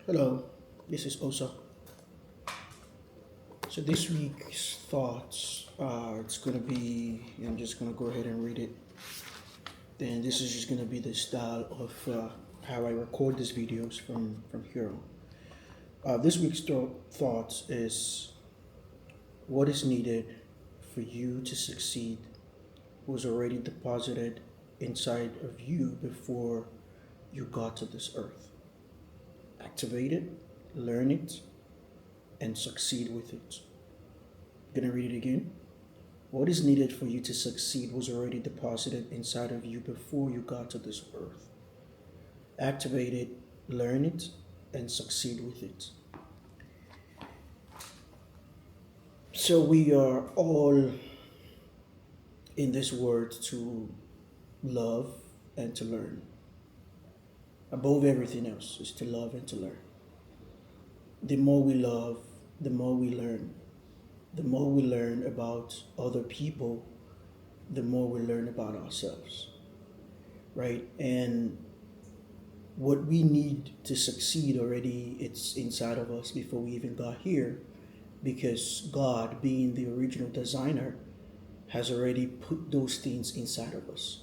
Hello, this is Osa. So this week's thoughts, it's gonna be. I'm just gonna go ahead and read it. Then this is just gonna be the style of how I record these videos from here on. This week's thoughts is what is needed for you to succeed was already deposited inside of you before you got to this earth. Activate it, learn it, and succeed with it. Gonna read it again. What is needed for you to succeed was already deposited inside of you before you got to this earth. Activate it, learn it, and succeed with it. So we are all in this world to love and to learn. Above everything else is to love and to learn. The more we love, the more we learn. The more we learn about other people, the more we learn about ourselves, right? And what we need to succeed already, it's inside of us before we even got here, because God, being the original designer, has already put those things inside of us.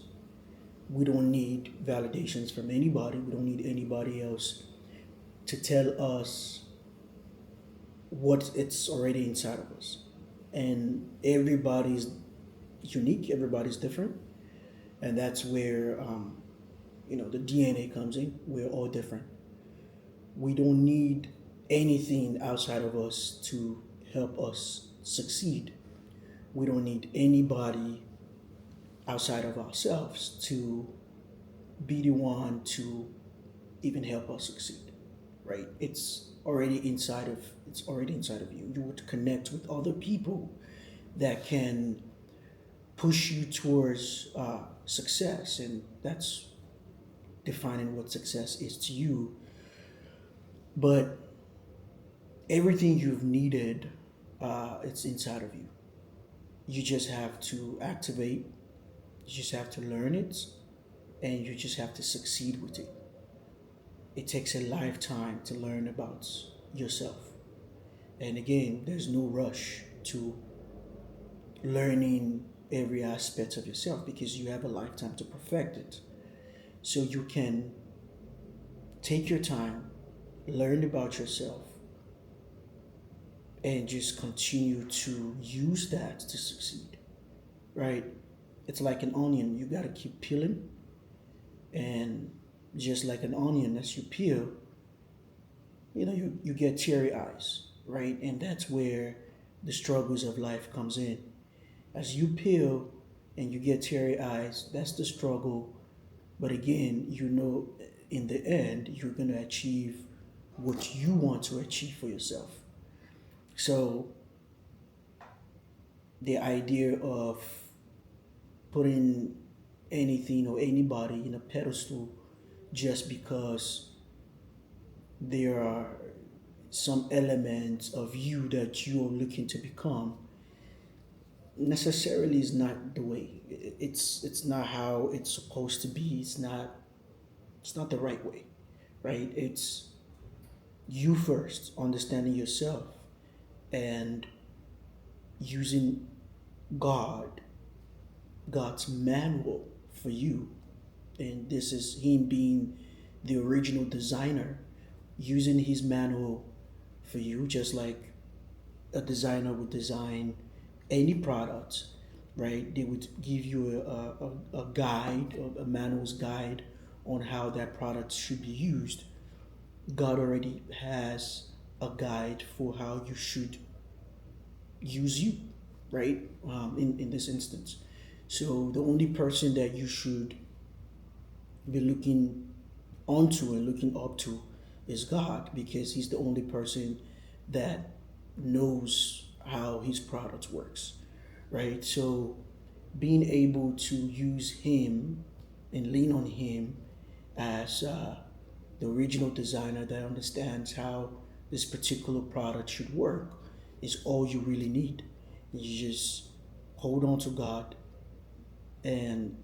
We don't need validations from anybody. We don't need anybody else to tell us what it's already inside of us. And everybody's unique, everybody's different. And that's where, the DNA comes in. We're all different. We don't need anything outside of us to help us succeed. We don't need anybody outside of ourselves to be the one to even help us succeed, right? It's already inside of you. You would connect with other people that can push you towards success, and that's defining what success is to you. But everything you've needed, it's inside of you. You just have to activate. You just have to learn it, and you just have to succeed with it. It takes a lifetime to learn about yourself. And again, there's no rush to learning every aspect of yourself because you have a lifetime to perfect it. So you can take your time, learn about yourself, and just continue to use that to succeed, right? It's like an onion. You got to keep peeling, and just like an onion, as you peel, you get teary eyes, right? And that's where the struggles of life comes in. As you peel and you get teary eyes, that's the struggle. But again, in the end, you're going to achieve what you want to achieve for yourself. So the idea of putting anything or anybody in a pedestal just because there are some elements of you that you are looking to become necessarily is not the way. It's not how it's supposed to be. It's not the right way, right? It's you first understanding yourself and using God, God's manual for you. And this is him being the original designer, using his manual for you, just like a designer would design any product, right? They would give you a guide, a manual's guide on how that product should be used. God already has a guide for how you should use you, right? In this instance. So the only person that you should be looking onto and looking up to is God, because he's the only person that knows how his product works, right? So being able to use him and lean on him as the original designer that understands how this particular product should work is all you really need. You just hold on to God, and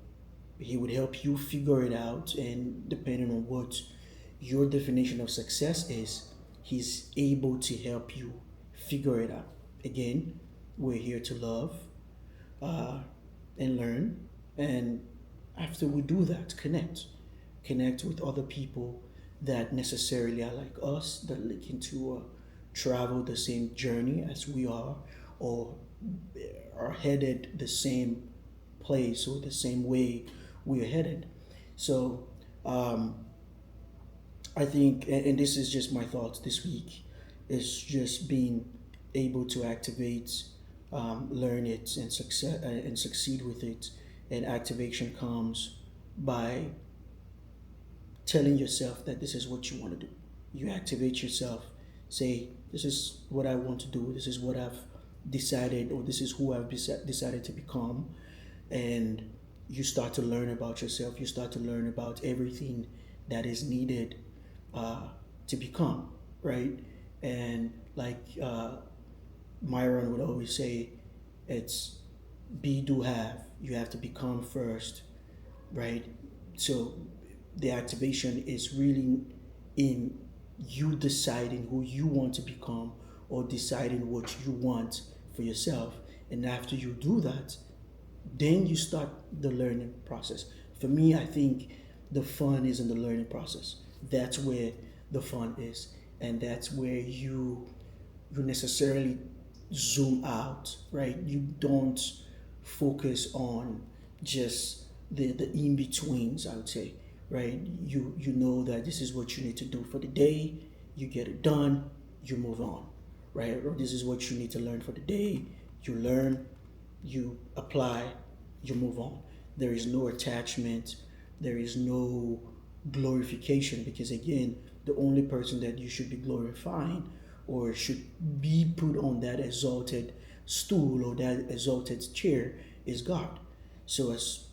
he would help you figure it out. And depending on what Your definition of success is he's able to help you figure it out. Again, we're here to love, uh, and learn. And after we do that, connect with other people that necessarily are like us, that looking to travel the same journey as we are, or are headed the same place or the same way we're headed. So um, I think, and this is just my thoughts this week, is just being able to activate, learn it, and succeed with it. And activation comes by telling yourself that this is what you want to do. You activate yourself, say, this is what I want to do, this is what I've decided, or this is who I've decided to become. And you start to learn about yourself, you start to learn about everything that is needed uh, to become, right? And like Myron would always say, it's be, do, have. You have to become first, right? So the activation is really in you deciding who you want to become, or deciding what you want for yourself. And after you do that, then you start the learning process. For me, I think the fun is in the learning process. That's where the fun is, and that's where you necessarily zoom out, right? You don't focus on just the in betweens, I would say, right? You know that this is what you need to do for the day, you get it done, you move on, right? Or this is what you need to learn for the day, you learn, you apply, you move on. There is no attachment, there is no glorification, because again, the only person that you should be glorifying or should be put on that exalted stool or that exalted chair is God. So as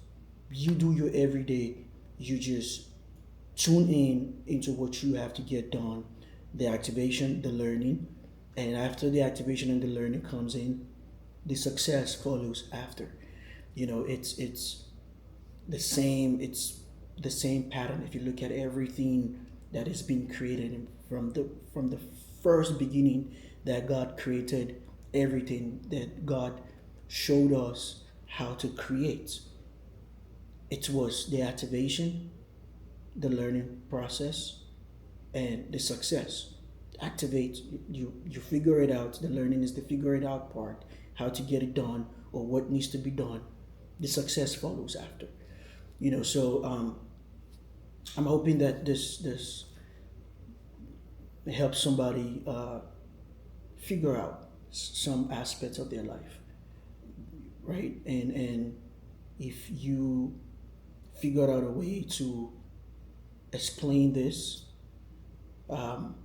you do your everyday, you just tune in into what you have to get done, the activation, the learning, and after the activation and the learning comes in, the success follows after. It's it's the same pattern. If you look at everything that is being created from the first beginning, that God created everything, that God showed us how to create, it was the activation, the learning process, and the success. Activate, you figure it out. The learning is the figure it out part, how to get it done or what needs to be done. The success follows after. So I'm hoping that this helps somebody figure out some aspects of their life, right? And if you figured out a way to explain this, um,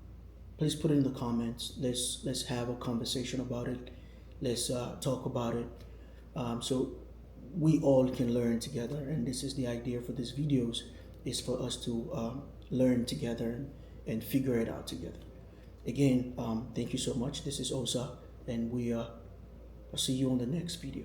please put it in the comments. Let's have a conversation about it. Let's talk about it, so we all can learn together. And this is the idea for these videos, is for us to learn together and figure it out together. Again, thank you so much. This is Osa, and I'll see you on the next video.